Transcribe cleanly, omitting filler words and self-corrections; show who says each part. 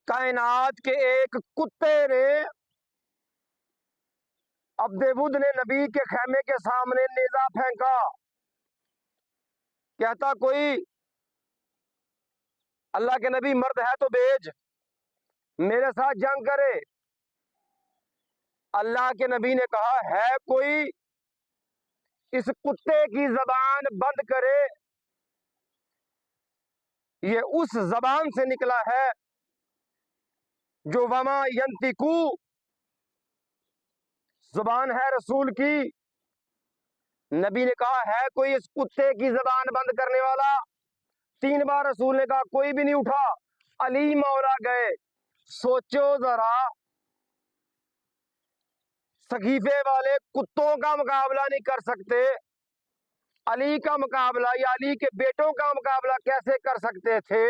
Speaker 1: कायनात के एक कुत्ते ने अब्देबुद ने नबी के खेमे के सामने नेजा फेंका। कहता, कोई अल्लाह के नबी मर्द है तो भेज, मेरे साथ जंग करे। अल्लाह के नबी ने कहा, है कोई, इस कुत्ते की जबान बंद करे। ये उस जबान से निकला है जो वमा यंतिकू जुबान है रसूल की। नबी ने कहा, है कोई इस कुत्ते की जबान बंद करने वाला? 3 बार रसूल ने कहा, कोई भी नहीं उठा। अली मौला गए। सोचो जरा, सकीफे वाले कुत्तों का मुकाबला नहीं कर सकते, अली का मुकाबला या अली के बेटों का मुकाबला कैसे कर सकते थे?